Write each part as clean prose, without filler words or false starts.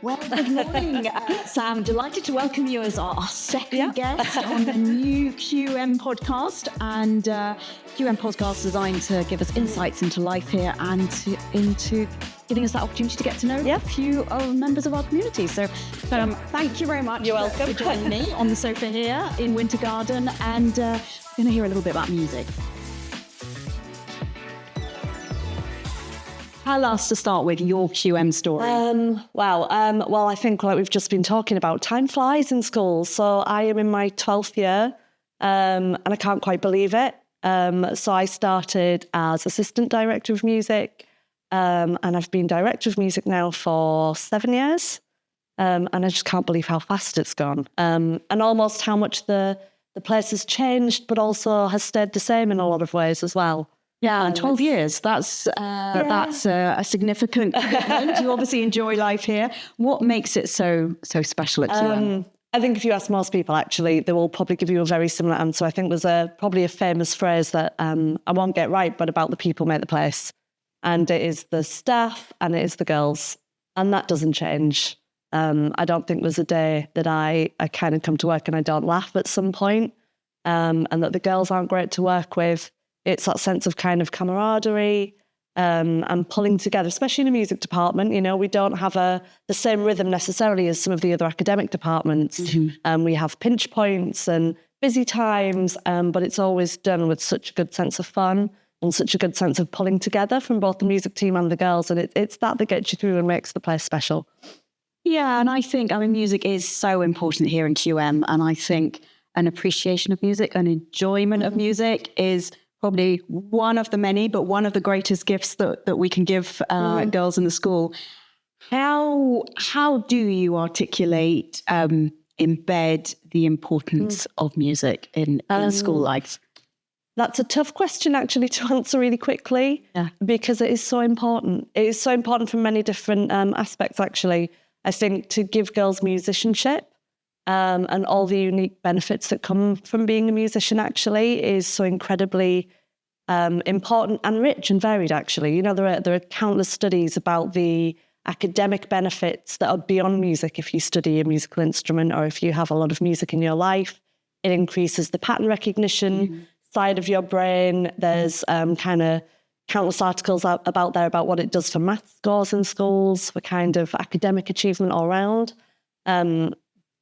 Well, good morning, Sam. Delighted to welcome you as our second guest on the new QM podcast. And QM podcast designed to give us insights into life here and into giving us that opportunity to get to know a few members of our community. So thank you very much for joining me on the sofa here in Winter Garden. And we're going to hear a little bit about music. Tell us to start with your QM story. Well, I think like we've just been talking about, time flies in school. So I am in my 12th year and I can't quite believe it. So I started as assistant director of music and I've been director of music now for 7 years. And I just can't believe how fast it's gone and almost how much the place has changed, but also has stayed the same in a lot of ways as well. Yeah, 12 years. That's a significant commitment. You obviously enjoy life here. What makes it so special at QM? I think if you ask most people, actually, they will probably give you a very similar answer. I think there's probably a famous phrase that I won't get right, but about the people make the place. And it is the staff and it is the girls. And that doesn't change. I don't think there's a day that I kind of come to work and I don't laugh at some point, and that the girls aren't great to work with. It's that sense of kind of camaraderie and pulling together, especially in the music department. You know, we don't have the same rhythm necessarily as some of the other academic departments. Mm-hmm. We have pinch points and busy times, but it's always done with such a good sense of fun and such a good sense of pulling together from both the music team and the girls. And it's that gets you through and makes the place special. Yeah, and I think, music is so important here in QM. And I think an appreciation of music, an enjoyment of music is probably one of the many, but one of the greatest gifts that we can give girls in the school. How do you articulate, embed the importance of music in school life? That's a tough question, actually, to answer really quickly, because it is so important. It is so important from many different aspects, actually. I think to give girls musicianship and all the unique benefits that come from being a musician actually is so incredibly important and rich and varied, actually. You know, there are countless studies about the academic benefits that are beyond music if you study a musical instrument or if you have a lot of music in your life. It increases the pattern recognition side of your brain. There's kind of countless articles about what it does for math scores in schools, for kind of academic achievement all around.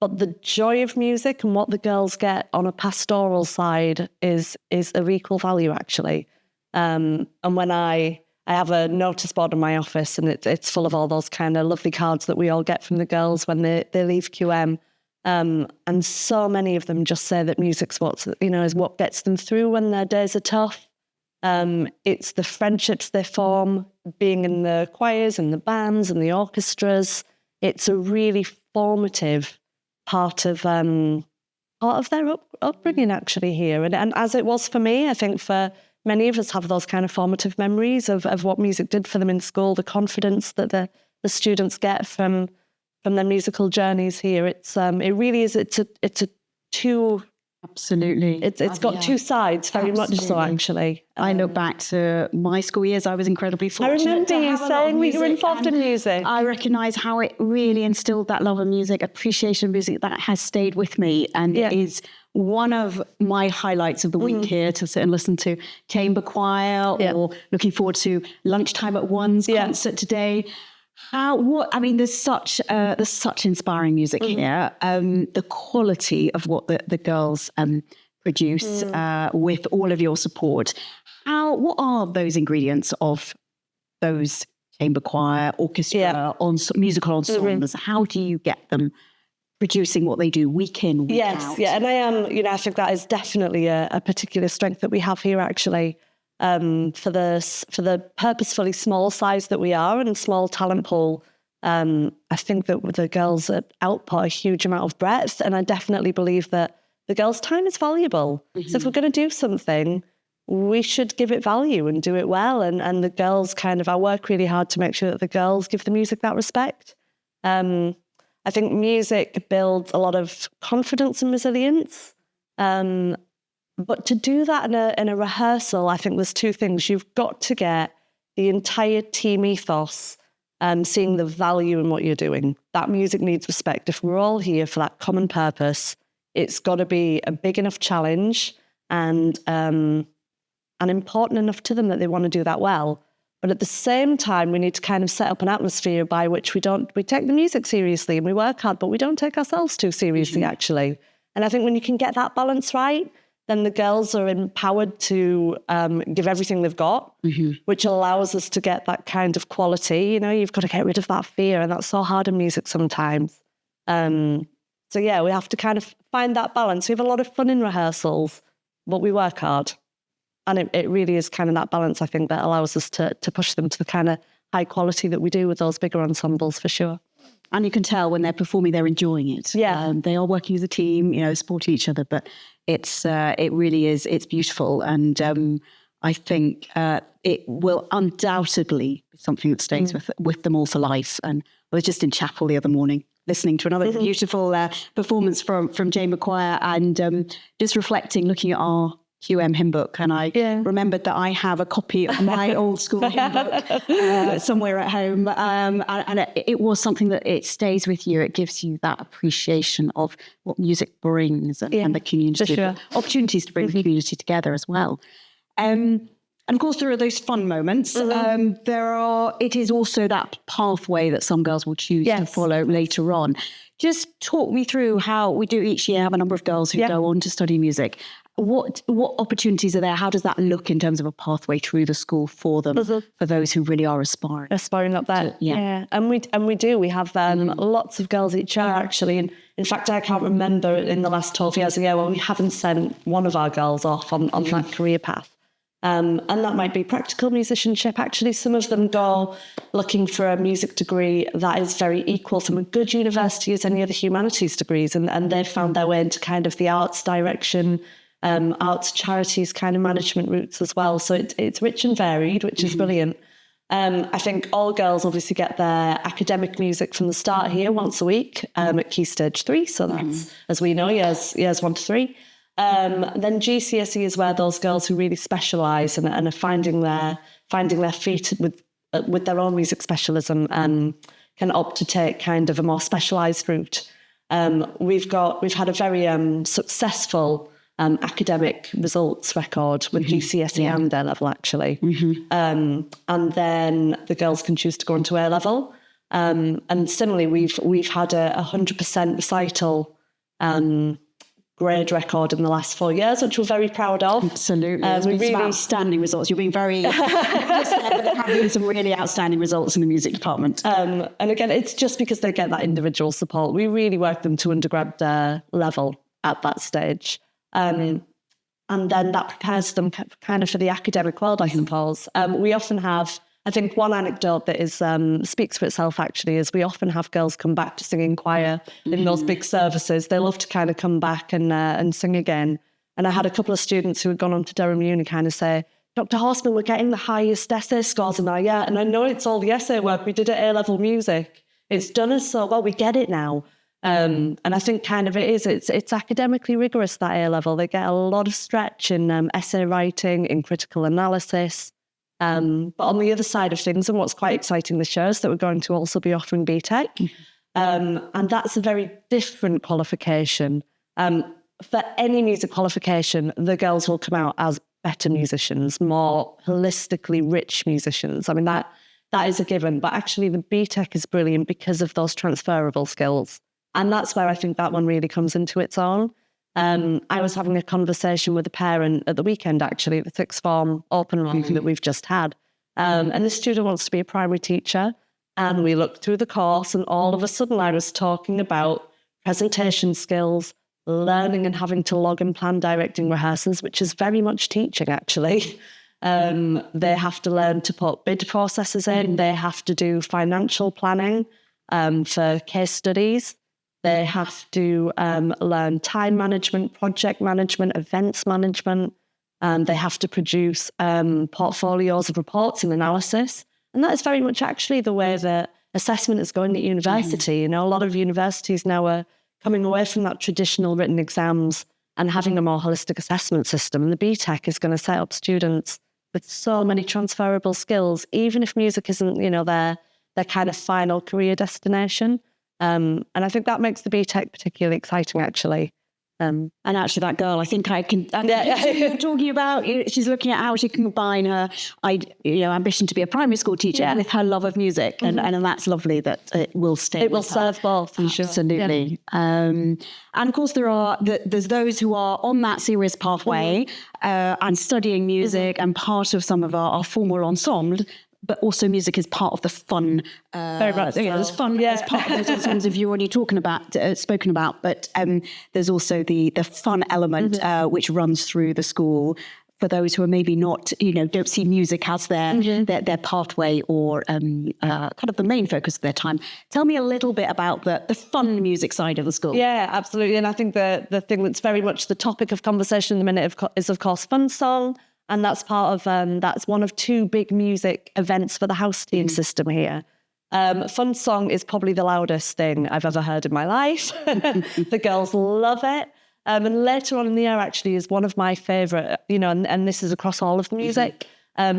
But the joy of music and what the girls get on a pastoral side is of equal value, actually. And when I have a notice board in my office and it's full of all those kind of lovely cards that we all get from the girls when they leave QM. And so many of them just say that music's is what gets them through when their days are tough. It's the friendships they form, being in the choirs and the bands and the orchestras. It's a really formative part of their upbringing actually here. And as it was for me, I think for many of us have those kind of formative memories of what music did for them in school, the confidence that the students get from their musical journeys here. It's a two... Absolutely. It's got two sides, very much so, actually. I look back to my school years. I was incredibly fortunate. I remember you saying you were involved in music. I recognise how it really instilled that love of music, appreciation of music that has stayed with me and is one of my highlights of the week here to sit and listen to chamber choir or looking forward to lunchtime at One's concert today. There's such inspiring music here. The quality of what the girls produce with all of your support. What are those ingredients of those chamber choir, orchestra, musical ensembles? How do you get them producing what they do week in, week out? And I think that is definitely a particular strength that we have here, actually. For the purposefully small size that we are and small talent pool, I think that the girls output a huge amount of breadth, and I definitely believe that the girls' time is valuable. So if we're going to do something, we should give it value and do it well. And the girls I work really hard to make sure that the girls give the music that respect. I think music builds a lot of confidence and resilience. But to do that in a rehearsal, I think there's two things. You've got to get the entire team ethos seeing the value in what you're doing. That music needs respect. If we're all here for that common purpose, it's got to be a big enough challenge and important enough to them that they want to do that well. But at the same time, we need to kind of set up an atmosphere by which we take the music seriously and we work hard, but we don't take ourselves too seriously, actually. And I think when you can get that balance right, then the girls are empowered to give everything they've got, which allows us to get that kind of quality. You know, you've got to get rid of that fear, and that's so hard in music sometimes. So yeah, we have to kind of find that balance. We have a lot of fun in rehearsals, but we work hard. And it really is kind of that balance, I think, that allows us to push them to the kind of high quality that we do with those bigger ensembles, for sure. And you can tell when they're performing, they're enjoying it. Yeah. They are working as a team, you know, supporting each other, but it really is, it's beautiful. And I think it will undoubtedly be something that stays with them all for life. And I was just in chapel the other morning, listening to another beautiful performance from Jane McQuire, and just reflecting, looking at our QM hymn book, and I remembered that I have a copy of my old school hymn book somewhere at home, and it was something that it stays with you. It gives you that appreciation of what music brings and the community, opportunities to bring the community together as well. And of course, there are those fun moments. It is also that pathway that some girls will choose to follow later on. Just talk me through how we do each year have a number of girls who go on to study music. What opportunities are there? How does that look in terms of a pathway through the school for them, for those who really are aspiring up there? And we do. We have lots of girls each year, actually. And in fact, I can't remember in the last 12 years ago when we haven't sent one of our girls off on that career path. And that might be practical musicianship. Actually, some of them go looking for a music degree that is very equal from a good university as any other humanities degrees. And they've found their way into kind of the arts direction, arts charities kind of management routes as well. So it's rich and varied, which is brilliant. I think all girls obviously get their academic music from the start here once a week at Key Stage 3. So that's, as we know, years 1 to 3. Then GCSE is where those girls who really specialise and are finding their feet with their own music specialism can opt to take kind of a more specialised route. We've had a very successful academic results record with GCSE and A-level, actually. And then the girls can choose to go into A-level. And similarly, we've had a 100% recital grade record in the last 4 years, which we're very proud of. Absolutely. It's been some outstanding results. You're being very having some really outstanding results in the music department. And again, it's just because they get that individual support. We really work them to undergrad level at that stage. And then that prepares them kind of for the academic world, I suppose. We often have, I think one anecdote that is speaks for itself, actually, is we often have girls come back to sing in choir in those big services. They love to kind of come back and sing again. And I had a couple of students who had gone on to Durham Uni kind of say, Dr Horseman, we're getting the highest essay scores in our year. And I know it's all the essay work. We did at A-level music. It's done us so well. We get it now. And I think kind of it's academically rigorous, that A-level. They get a lot of stretch in essay writing, in critical analysis. But on the other side of things, and what's quite exciting this year is that we're going to also be offering BTEC. And that's a very different qualification. For any music qualification, the girls will come out as better musicians, more holistically rich musicians. I mean, that is a given. But actually, the BTEC is brilliant because of those transferable skills. And that's where I think that one really comes into its own. I was having a conversation with a parent at the weekend, actually, at the sixth form open enrollment that we've just had. And the student wants to be a primary teacher. And we looked through the course, and all of a sudden I was talking about presentation skills, learning and having to log and plan directing rehearsals, which is very much teaching, actually. They have to learn to put bid processes in. They have to do financial planning for case studies. They have to learn time management, project management, events management. They have to produce portfolios of reports and analysis. And that is very much actually the way that assessment is going at university. You know, a lot of universities now are coming away from that traditional written exams and having a more holistic assessment system. And the BTEC is going to set up students with so many transferable skills, even if music isn't, you know, their their kind of final career destination. And I think that makes the BTEC particularly exciting, actually. And actually, that girl, I think I can. You're talking about. She's looking at how she can combine her, ambition to be a primary school teacher with her love of music, and that's lovely that it will stay. It will serve both, for sure. Absolutely. Yeah. And of course, there's those who are on that serious pathway and studying music and part of some of our formal ensemble. But also music is part of the fun. Very much so. There's fun as part of those ensembles if you're already spoken about. But there's also the fun element which runs through the school for those who are maybe not, don't see music as their pathway or kind of the main focus of their time. Tell me a little bit about the fun music side of the school. Yeah, absolutely. And I think the thing that's very much the topic of conversation in the minute is, of course, Fun Song. And that's part of, that's one of 2 big music events for the house team system here. Fun Song is probably the loudest thing I've ever heard in my life. The girls love it. And later on in the year, actually, is one of my favourite, and this is across all of the music,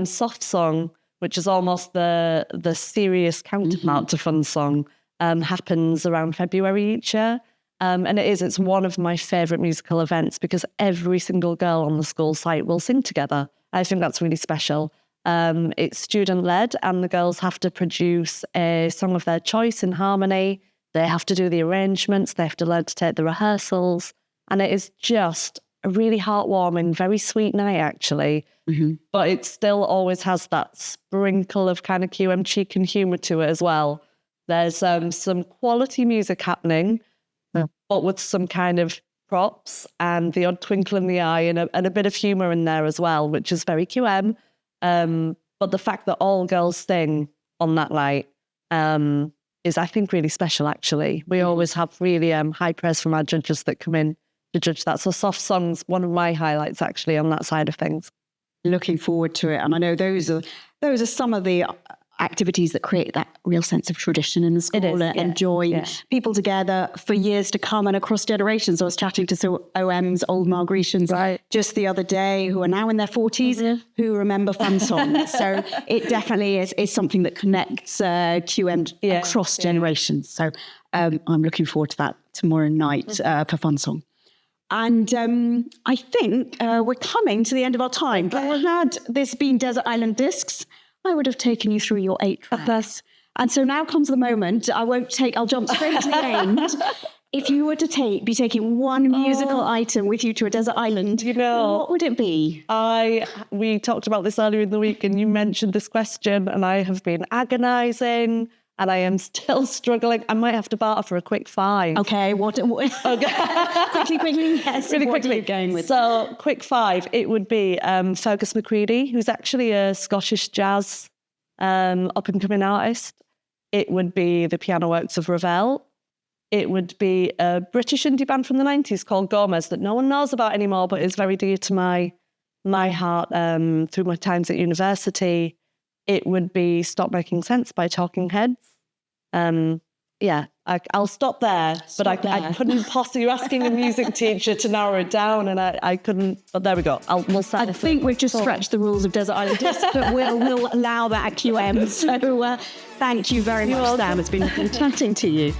Soft Song, which is almost the serious counterpart to Fun Song, happens around February each year. And it's one of my favourite musical events because every single girl on the school site will sing together. I think that's really special. It's student-led and the girls have to produce a song of their choice in harmony. They have to do the arrangements. They have to learn to take the rehearsals. And it is just a really heartwarming, very sweet night, actually. But it still always has that sprinkle of kind of QM cheek and humour to it as well. There's some quality music happening, but with some kind of props and the odd twinkle in the eye and a bit of humour in there as well, which is very QM. But the fact that all girls sing on that night is, I think, really special, actually. We always have really high praise from our judges that come in to judge that. So Soft Song's one of my highlights, actually, on that side of things. Looking forward to it. And I know those are some of the activities that create that real sense of tradition in the school and join people together for years to come and across generations. I was chatting to some OMs, old Margaretians, just the other day who are now in their 40s who remember Fun Song. So it definitely is something that connects QM across generations. So I'm looking forward to that tomorrow night for Fun Song. And I think we're coming to the end of our time. But had this been Desert Island Discs, I would have taken you through your 8 tracks. And so now comes the moment. I'll jump straight to the end. If you were to be taking one musical item with you to a desert island, what would it be? We talked about this earlier in the week and you mentioned this question and I have been agonising and I am still struggling. I might have to barter for a quick 5. Okay, quickly, yes. Really quickly. What are you going with? So, quick 5, it would be Fergus McCready, who's actually a Scottish jazz up-and-coming artist. It would be the piano works of Ravel. It would be a British indie band from the 90s called Gomez that no one knows about anymore, but is very dear to my heart through my times at university. It would be Stop Making Sense by Talking Heads. I'll stop there, but I couldn't possibly, you're asking a music teacher to narrow it down and I couldn't, but there we go. I think we've just stretched the rules of Desert Island Discs, but we'll allow that at QM. So thank you very much, Sam. It's been chatting to you.